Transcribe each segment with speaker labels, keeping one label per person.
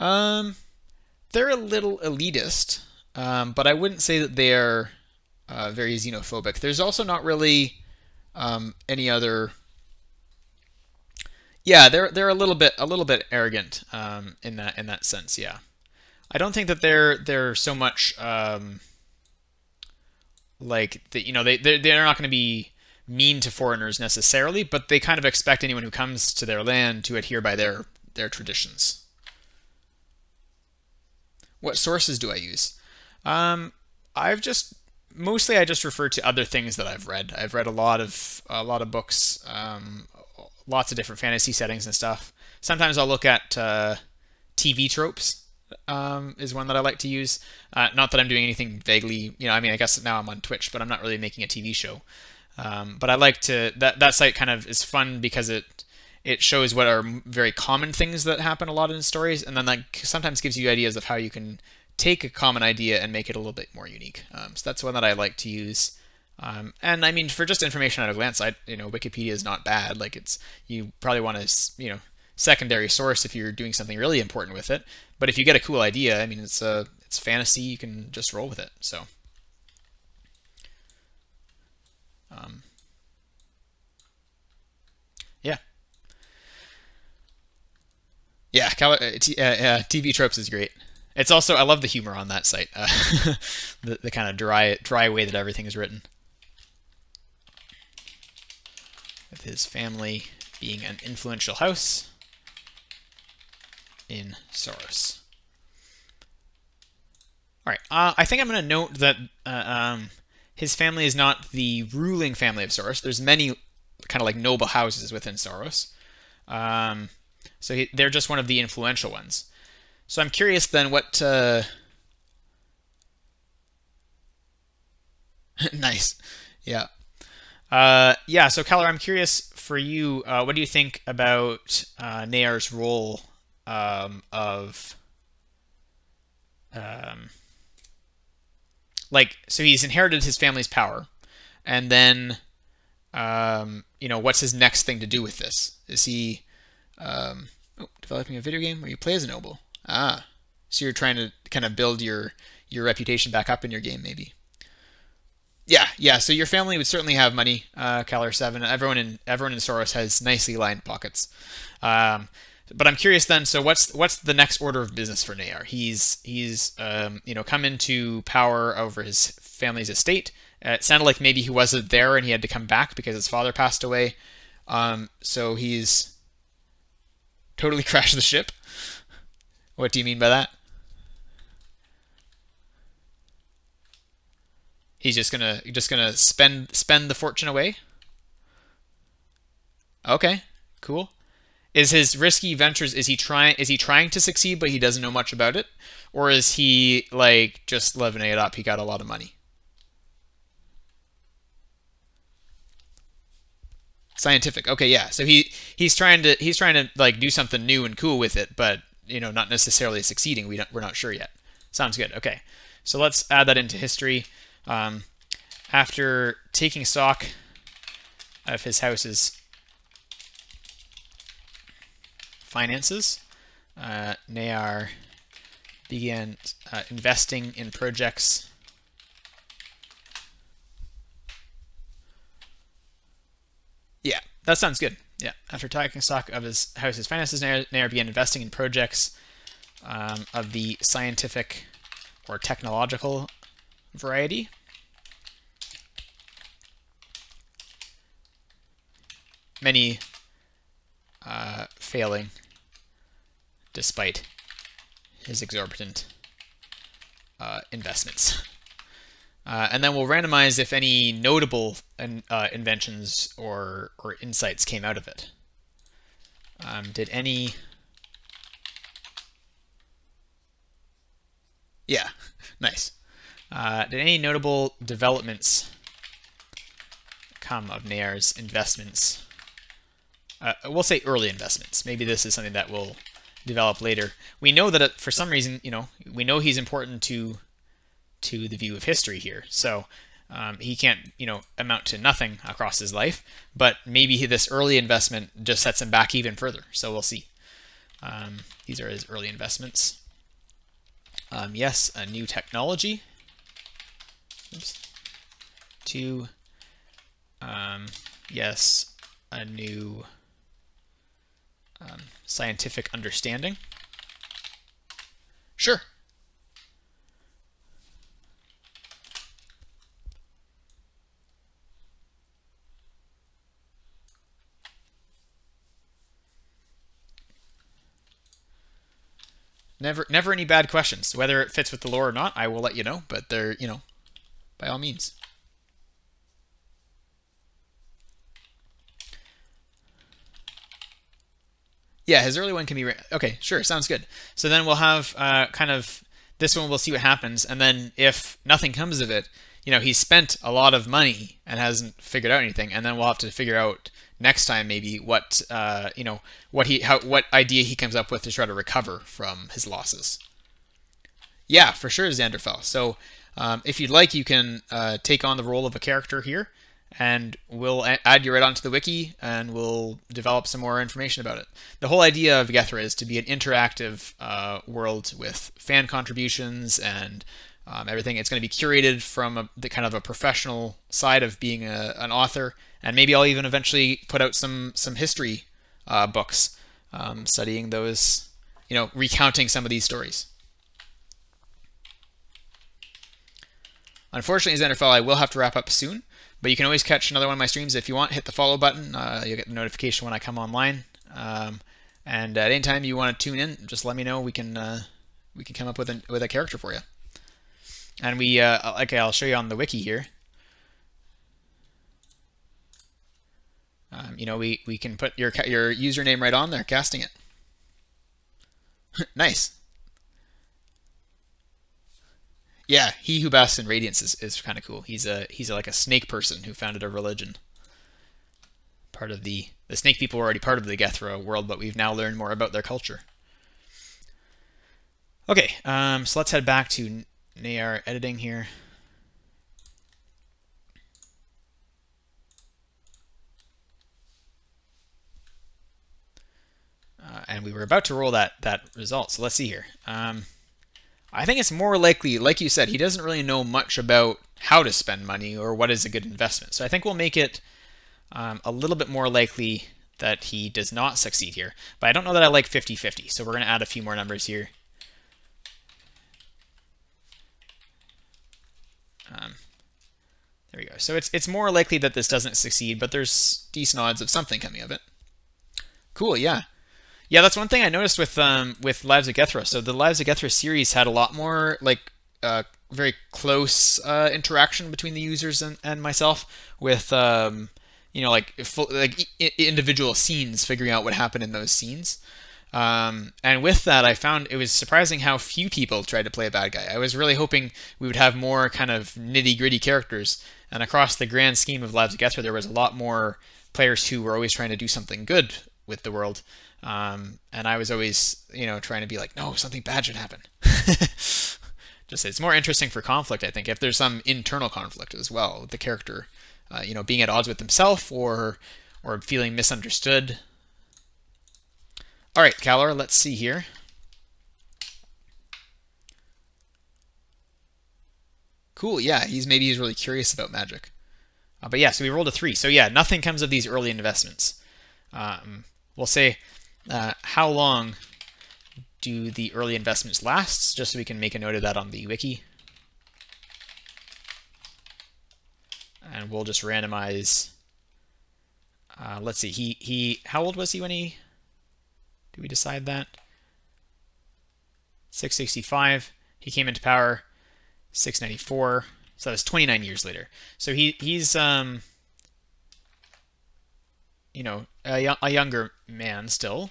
Speaker 1: Um, they're a little elitist, but I wouldn't say that they're very xenophobic. There's also not really any other. Yeah, they're a little bit arrogant in that sense. Yeah, I don't think that they're so much like that. They're not going to be mean to foreigners necessarily, but they kind of expect anyone who comes to their land to adhere by their traditions. What sources do I use? Um, I've just mostly I just refer to other things that I've read. I've read a lot of books, lots of different fantasy settings and stuff. Sometimes I'll look at TV tropes. Is one that I like to use. Not that I'm doing anything vaguely, I mean, I guess now I'm on Twitch, but I'm not really making a TV show. But I like to that site kind of is fun because it shows what are very common things that happen a lot in stories, and then like sometimes gives you ideas of how you can take a common idea and make it a little bit more unique. So that's one that I like to use. And I mean, for just information at a glance, Wikipedia is not bad. Like you probably want to, secondary source if you're doing something really important with it. But if you get a cool idea, I mean, it's fantasy. You can just roll with it. So, um, yeah. Yeah, TV tropes is great. It's also I love the humor on that site, the kind of dry way that everything is written, with his family being an influential house in Soros. All right, I think I'm going to note that his family is not the ruling family of Soros. There's many kind of like noble houses within Soros. Um, so they're just one of the influential ones. So I'm curious then what. Nice, yeah, yeah. So Keller, I'm curious for you. What do you think about Nayar's role of um, like? So he's inherited his family's power, and then what's his next thing to do with this? Is he developing a video game where you play as a noble? Ah, so you're trying to kind of build your reputation back up in your game, maybe. Yeah, yeah. So your family would certainly have money, Calar 7. Everyone in Soros has nicely lined pockets. Um, but I'm curious then. So what's the next order of business for Nayar? He's come into power over his family's estate. It sounded like maybe he wasn't there and he had to come back because his father passed away. So he's totally crashed the ship. What do you mean by that? He's just gonna spend the fortune away? Okay, cool. Is his risky ventures is he trying to succeed but he doesn't know much about it? Or is he like just living it up? He got a lot of money. Scientific. Okay, yeah. So he's trying to like do something new and cool with it, but not necessarily succeeding. We're not sure yet. Sounds good. Okay. So let's add that into history. Um, After taking stock of his house's finances, Nayar began investing in projects. Yeah, that sounds good. Yeah, after taking stock of his house's finances, Nayar began investing in projects of the scientific or technological variety. Many failing despite his exorbitant investments. And then we'll randomize if any notable inventions or insights came out of it. Did any... Yeah, nice. Did any notable developments come of Nayar's investments? We'll say early investments. Maybe this is something that will develop later. We know that for some reason, we know he's important to the view of history here. So he can't, amount to nothing across his life. But maybe this early investment just sets him back even further. So we'll see. These are his early investments. Yes, a new technology. Oops. 2. Yes, a new scientific understanding. Sure. Never any bad questions. Whether it fits with the lore or not, I will let you know, but they're, by all means. Yeah, his early one can be... Okay, sure, sounds good. So then we'll have kind of... This one, we'll see what happens, and then if nothing comes of it, he's spent a lot of money and hasn't figured out anything, and then we'll have to figure out next time maybe what what idea he comes up with to try to recover from his losses. Yeah, for sure, Xanderfell. So if you'd like, you can take on the role of a character here, and we'll add you right onto the wiki, and we'll develop some more information about it. The whole idea of Gethra is to be an interactive world with fan contributions and everything. It's going to be curated from the kind of a professional side of being an author, and maybe I'll even eventually put out some history books studying those, recounting some of these stories. Unfortunately, Xanderfell, I will have to wrap up soon. But you can always catch another one of my streams if you want. Hit the follow button. You'll get the notification when I come online. And at any time you want to tune in, just let me know. We can come up with a character for you. And I'll show you on the wiki here. We can put your username right on there, casting it. Nice. Yeah, he who basks in radiance is kind of cool. He's like a snake person who founded a religion. Part of the snake people were already part of the Gethra world, but we've now learned more about their culture. Okay, so let's head back to Nayar editing here. And we were about to roll that result, so let's see here. I think it's more likely, like you said, he doesn't really know much about how to spend money or what is a good investment. So I think we'll make it a little bit more likely that he does not succeed here. But I don't know that I like 50-50, so we're going to add a few more numbers here. There we go. So it's more likely that this doesn't succeed, but there's decent odds of something coming of it. Cool, yeah. Yeah, that's one thing I noticed with Lives of Gethra. So the Lives of Gethra series had a lot more very close interaction between the users and myself, with individual scenes, figuring out what happened in those scenes. And with that, I found it was surprising how few people tried to play a bad guy. I was really hoping we would have more kind of nitty-gritty characters, and across the grand scheme of Lives of Gethra, there was a lot more players who were always trying to do something good with the world. And I was always, trying to be like, no, something bad should happen. Just it's more interesting for conflict, I think, if there's some internal conflict as well with the character, being at odds with himself or feeling misunderstood. All right, Calor, let's see here. Cool, yeah, maybe he's really curious about magic. But yeah, so we rolled a 3. So yeah, nothing comes of these early investments. We'll say, how long do the early investments last, just so we can make a note of that on the wiki. And we'll just randomize. Let's see, he how old was he when he... Did we decide that? 665. He came into power 694. So that was 29 years later. So he's a younger man still.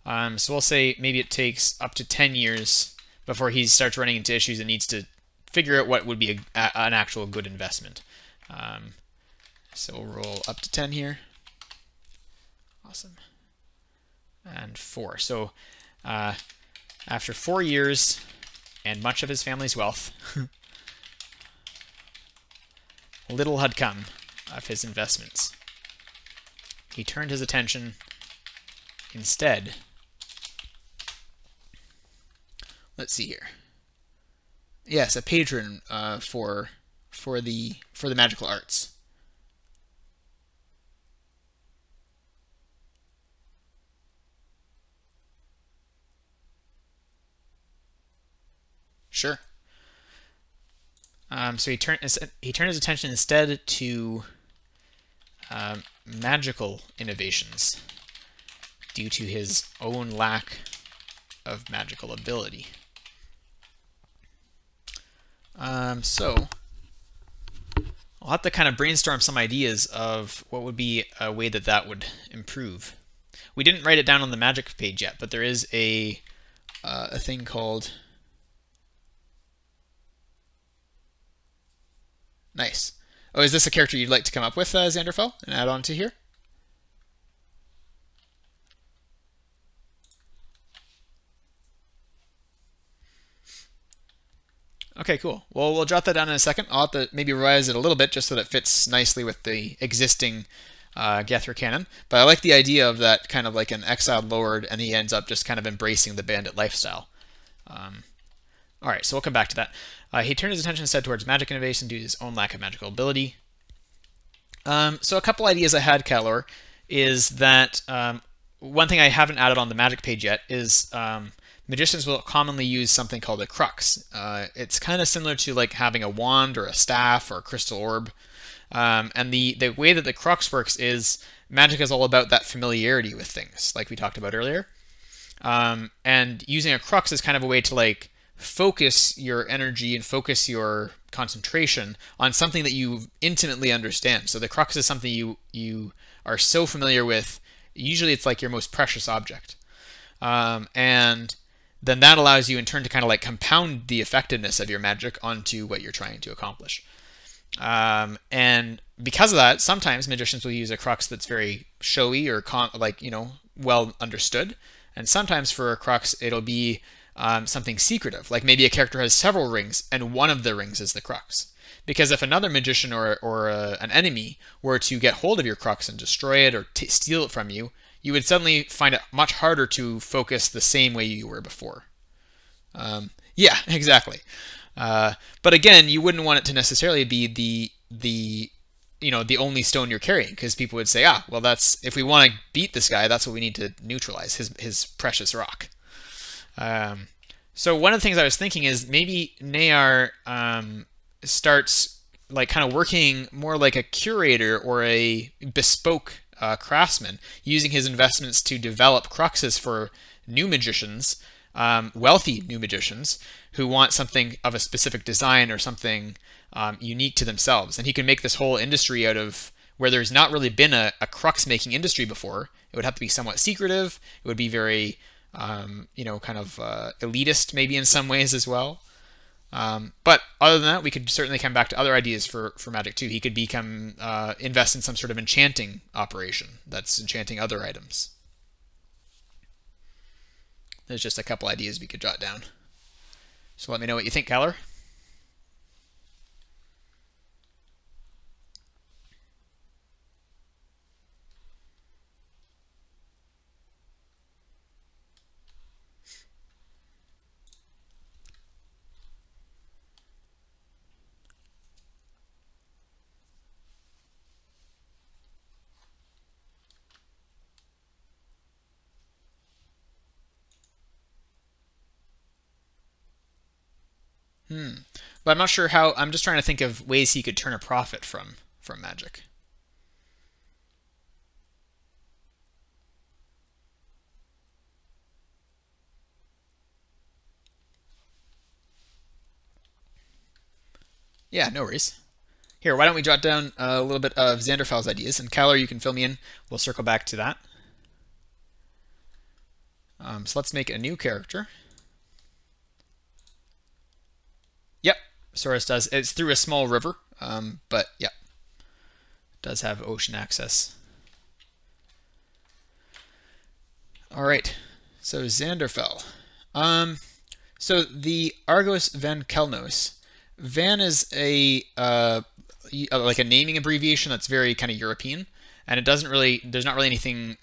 Speaker 1: So we'll say maybe it takes up to 10 years before he starts running into issues and needs to figure out what would be an actual good investment. So we'll roll up to 10 here. Awesome. And 4. So after 4 years and much of his family's wealth, little had come of his investments. He turned his attention instead let's see here. Yes, a patron for the magical arts. Sure. So he turned his attention instead to magical innovations due to his own lack of magical ability. So I'll have to kind of brainstorm some ideas of what would be a way that that would improve. We didn't write it down on the magic page yet, but there is a thing called... Nice. Oh, is this a character you'd like to come up with, Xanderfell, and add on to here? Okay, cool. Well, we'll jot that down in a second. I'll have to maybe revise it a little bit just so that it fits nicely with the existing Gethra canon. But I like the idea of that kind of like an exiled lord, and he ends up just kind of embracing the bandit lifestyle. All right, so we'll come back to that. He turned his attention instead towards magic innovation due to his own lack of magical ability. So a couple ideas I had, Calor, is that one thing I haven't added on the magic page yet is magicians will commonly use something called a crux. It's kind of similar to like having a wand or a staff or a crystal orb. And the way that the crux works is magic is all about that familiarity with things, like we talked about earlier. And using a crux is kind of a way to like focus your energy and focus your concentration on something that you intimately understand. So the crux is something you are so familiar with. Usually it's like your most precious object. And then that allows you in turn to kind of like compound the effectiveness of your magic onto what you're trying to accomplish. And because of that, sometimes magicians will use a crux that's very showy or well understood. And sometimes for a crux, it'll be something secretive, like maybe a character has several rings and one of the rings is the crux. Because if another magician or an enemy were to get hold of your crux and destroy it or steal it from you, you would suddenly find it much harder to focus the same way you were before. Yeah, exactly. But again, you wouldn't want it to necessarily be the only stone you're carrying, because people would say, well, that's, if we want to beat this guy, that's what we need to neutralize, his precious rock. So one of the things I was thinking is maybe Nayar starts like kind of working more like a curator or a bespoke craftsman, using his investments to develop cruxes for new magicians, wealthy new magicians who want something of a specific design or something unique to themselves. And he can make this whole industry out of where there's not really been a crux making industry before. It would have to be somewhat secretive. It would be very kind of elitist maybe in some ways as well. But other than that, we could certainly come back to other ideas for magic too. He could become invest in some sort of enchanting operation that's enchanting other items. There's just a couple ideas we could jot down. So let me know what you think, Keller. But I'm not sure how. I'm just trying to think of ways he could turn a profit from magic. Yeah, no worries. Here, why don't we jot down a little bit of Xanderfell's ideas, and Keller, you can fill me in. We'll circle back to that. So let's make a new character. Yep, Saurus does. It's through a small river, but yeah, it does have ocean access. All right, so Xanderfell. So the Argos Van Kelnos. Van is like a naming abbreviation that's very kind of European, and it doesn't really. There's not really anything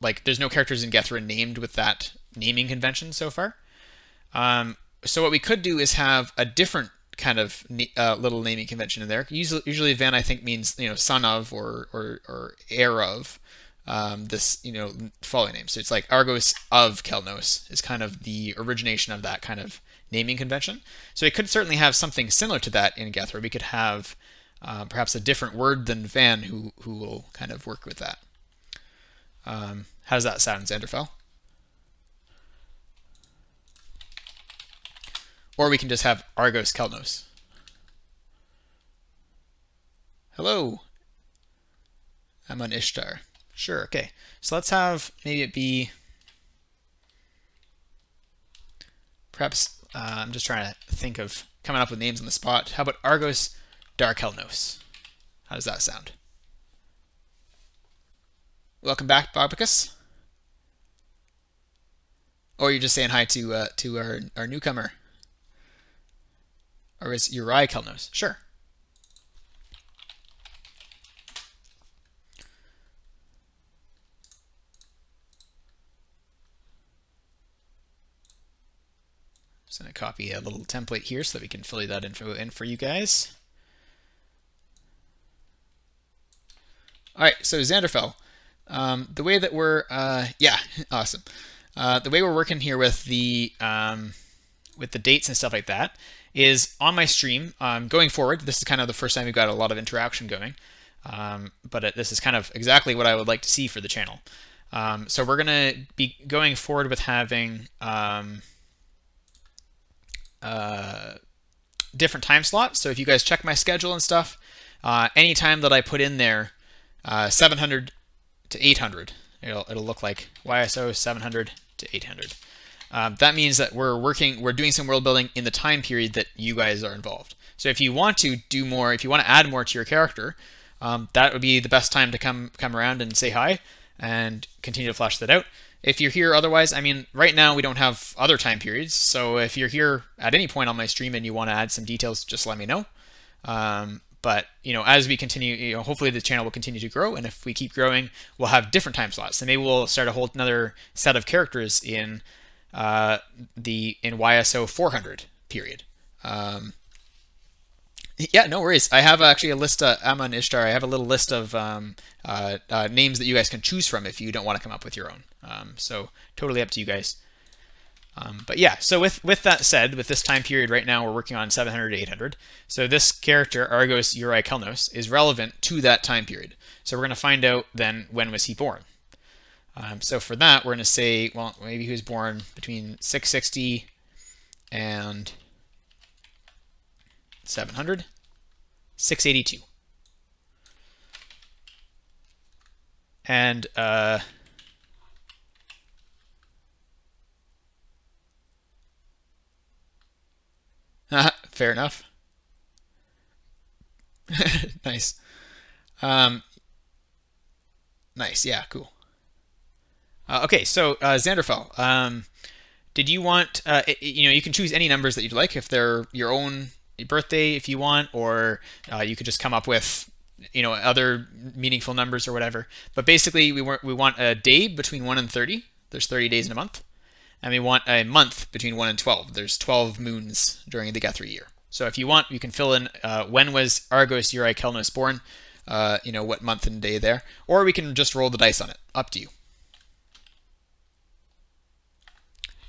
Speaker 1: like there's no characters in Gethra named with that naming convention so far. So what we could do is have a different kind of little naming convention in there. Usually Ven, I think, means, you know, son of or heir of this, you know, following name. So it's like Argos of Kelnos is kind of the origination of that kind of naming convention. So it could certainly have something similar to that in Gethra. We could have perhaps a different word than Van who will kind of work with that. How does that sound, Xanderfell? Or we can just have Argos Kelnos. Hello. I'm on Ishtar. Sure, okay. So let's have, maybe it be, perhaps, I'm just trying to think of coming up with names on the spot. How about Argos Darkelnos? How does that sound? Welcome back, Barbicus. Or you're just saying hi to our newcomer. Or is Uri Kelnos? Sure. Just going to copy a little template here so that we can fill that info in for you guys. All right, so Xanderfell, the way that we're, yeah, awesome. The way we're working here with the dates and stuff like that is on my stream, going forward. This is kind of the first time we've got a lot of interaction going, but this is kind of exactly what I would like to see for the channel. So we're going to be going forward with having different time slots. So if you guys check my schedule and stuff, any time that I put in there 700 to 800, it'll look like YSO 700 to 800. That means that we're doing some world building in the time period that you guys are involved. So if you want to do more, if you want to add more to your character, that would be the best time to come around and say hi and continue to flesh that out. If you're here otherwise, I mean, right now we don't have other time periods. So if you're here at any point on my stream and you want to add some details, just let me know. But, you know, as we continue, you know, hopefully the channel will continue to grow. And if we keep growing, we'll have different time slots. And maybe we'll start a whole another set of characters in YSO 400 period. Yeah, no worries. I have actually a list. I'm on Ishtar. I have a little list of names that you guys can choose from if you don't want to come up with your own. So totally up to you guys. But yeah, so with that said, with this time period right now, we're working on 700 to 800. So this character, Argos Uri Kelnos, is relevant to that time period. So we're going to find out then when was he born. So for that, we're going to say, well, maybe he was born between 660 and 700, 682. And fair enough. Nice. Nice, yeah, cool. Okay, so Xanderfell, did you want, you know, you can choose any numbers that you'd like if they're your own birthday if you want, or you could just come up with, you know, other meaningful numbers or whatever. But basically, we want a day between 1 and 30. There's 30 days in a month. And we want a month between 1 and 12. There's 12 moons during the Gethra year. So if you want, you can fill in when was Argos Uri Kelnos born, you know, what month and day there. Or we can just roll the dice on it. Up to you.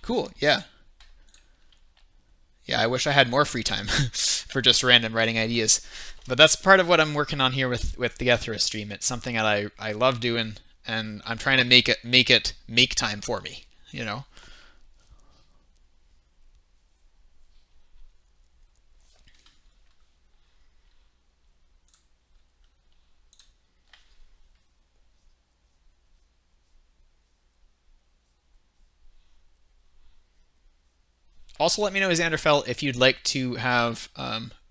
Speaker 1: Cool, yeah. Yeah, I wish I had more free time for just random writing ideas. But that's part of what I'm working on here with the Gethra stream. It's something that I love doing, and I'm trying to make time for me, you know? Also, let me know, Xanderfell, if you'd like to have,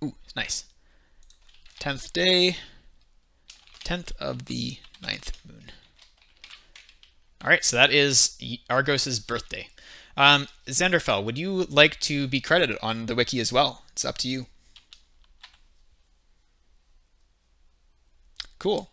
Speaker 1: ooh, nice. 10th day, 10th of the 9th moon. All right, so that is Argos's birthday. Xanderfell, would you like to be credited on the wiki as well? It's up to you. Cool.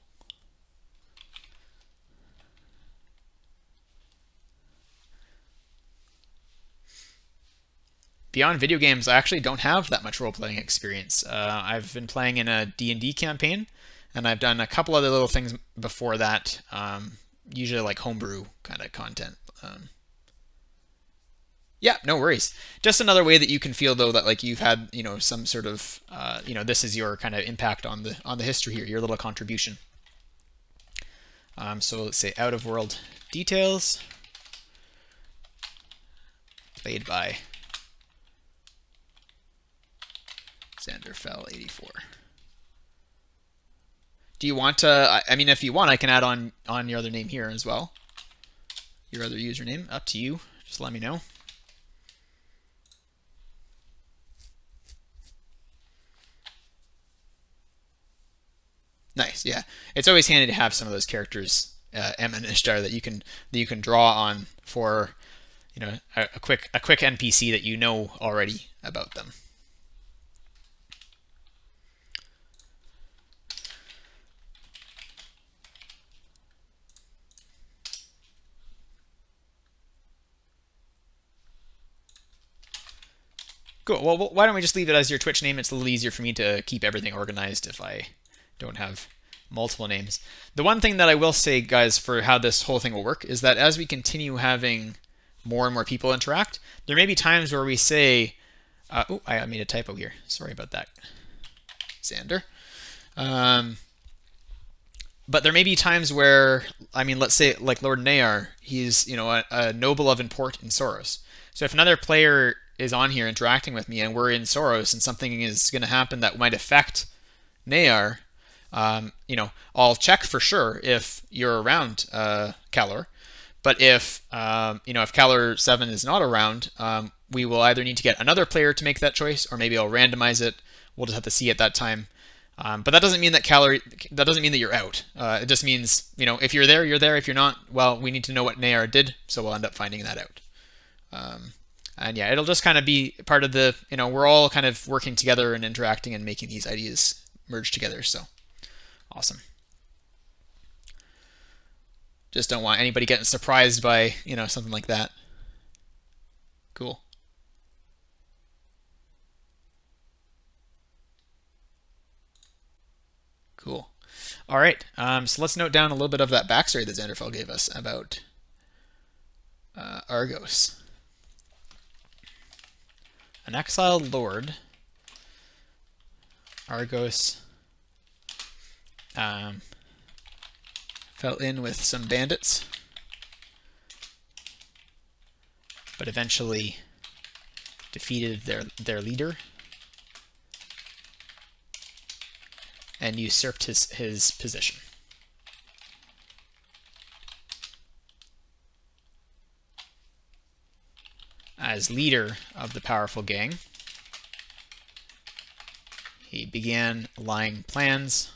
Speaker 1: beyond video games, I actually don't have that much role-playing experience. I've been playing in a D&D campaign, and I've done a couple other little things before that, usually like homebrew kind of content. Yeah, no worries. Just another way that you can feel though that like you've had, some sort of, this is your kind of impact on the history here, your little contribution. So let's say out of world details, played by Xanderfell84. Do you want to, I mean, if you want, I can add on your other name here as well. Your other username, up to you. Just let me know. Nice, yeah. It's always handy to have some of those characters, M and Ishtar, that you can draw on for, a quick NPC that you know already about them. Cool. Well, why don't we just leave it as your Twitch name? It's a little easier for me to keep everything organized if I don't have multiple names. The one thing that I will say, guys, for how this whole thing will work is that as we continue having more and more people interact, there may be times where we say, oh, I made a typo here. Sorry about that, Xander. But there may be times where, I mean, let's say like Lord Nayar, he's, a noble of import in Soros. So if another player is on here interacting with me and we're in Soros and something is going to happen that might affect Nayar, I'll check for sure if you're around Calor. But if if Calor 7 is not around, we will either need to get another player to make that choice, or maybe I'll randomize it. We'll just have to see at that time. But that doesn't mean that that doesn't mean that you're out. It just means, if you're there, you're there. If you're not, well, we need to know what Nayar did, so we'll end up finding that out. And yeah, it'll just kind of be part of the, we're all kind of working together and interacting and making these ideas merge together. So awesome. Just don't want anybody getting surprised by, something like that. Cool. Cool. All right. So let's note down a little bit of that backstory that Xanderfell gave us about Argos. An exiled lord, Argos, fell in with some bandits, but eventually defeated their leader and usurped his position. As leader of the powerful gang, he began lying plans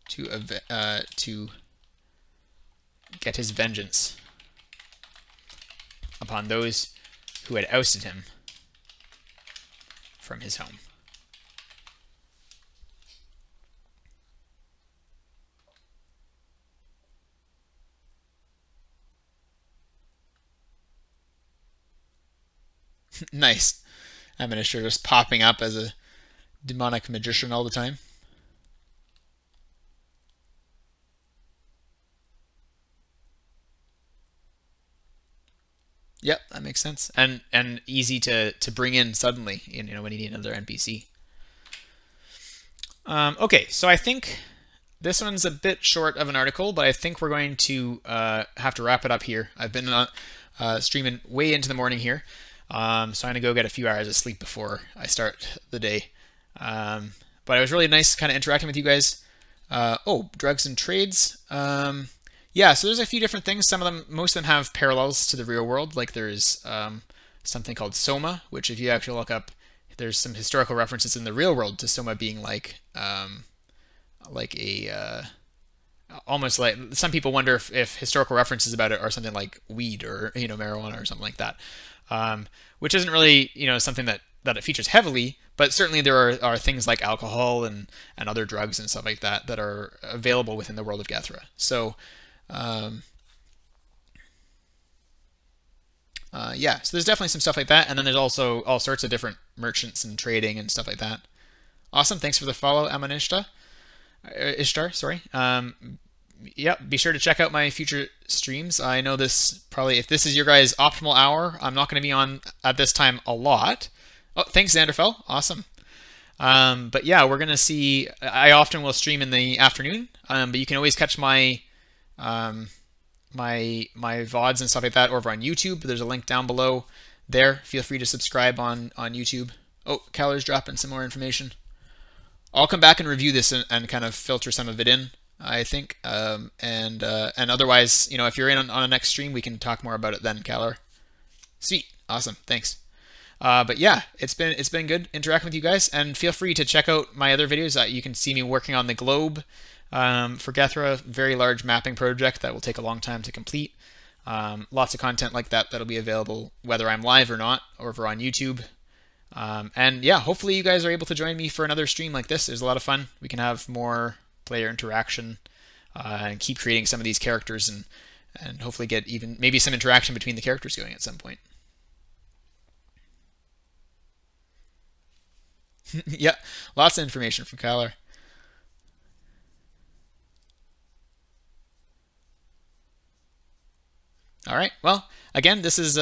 Speaker 1: to get his vengeance upon those who had ousted him from his home. Nice. I'm sure just popping up as a demonic magician all the time. Yep, that makes sense. And easy to bring in suddenly, when you need another NPC. Okay, so I think this one's a bit short of an article, but I think we're going to have to wrap it up here. I've been streaming way into the morning here. So I'm going to go get a few hours of sleep before I start the day. But it was really nice kind of interacting with you guys. Oh, drugs and trades. Yeah, so there's a few different things. Most of them have parallels to the real world. Like there's something called Soma, which if you actually look up, there's some historical references in the real world to Soma being like almost like, some people wonder if historical references about it are something like weed or marijuana or something like that. Which isn't really, something that it features heavily, but certainly there are things like alcohol and other drugs and stuff like that that are available within the world of Gethra. So, Yeah, so there's definitely some stuff like that, and then there's also all sorts of different merchants and trading and stuff like that. Awesome, thanks for the follow, Amanishta. Ishtar, sorry. Yep, be sure to check out my future streams. I know this probably, if this is your guys' optimal hour, I'm not going to be on at this time a lot. Oh, thanks, Xanderfell. Awesome. But yeah, we're going to see, I often will stream in the afternoon, but you can always catch my my VODs and stuff like that over on YouTube. There's a link down below there. Feel free to subscribe on YouTube. Oh, Keller's dropping some more information. I'll come back and review this and kind of filter some of it in, I think. And otherwise, you know, if you're in on a next stream, we can talk more about it then, Keller. Sweet. Awesome. Thanks. But yeah, it's been good interacting with you guys, and feel free to check out my other videos. You can see me working on the globe for Gethra, very large mapping project that will take a long time to complete. Lots of content like that that'll be available whether I'm live or not over on YouTube. And yeah, hopefully you guys are able to join me for another stream like this. It's a lot of fun. We can have more player interaction and keep creating some of these characters and hopefully get even maybe some interaction between the characters going at some point. Yeah, lots of information from Kyler. All right. Well, again, this has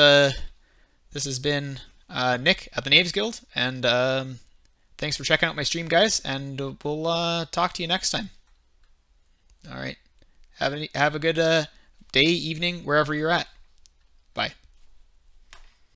Speaker 1: been Nick at the Knaves Guild, and thanks for checking out my stream, guys. And we'll talk to you next time. All right. Have a good day, evening, wherever you're at. Bye.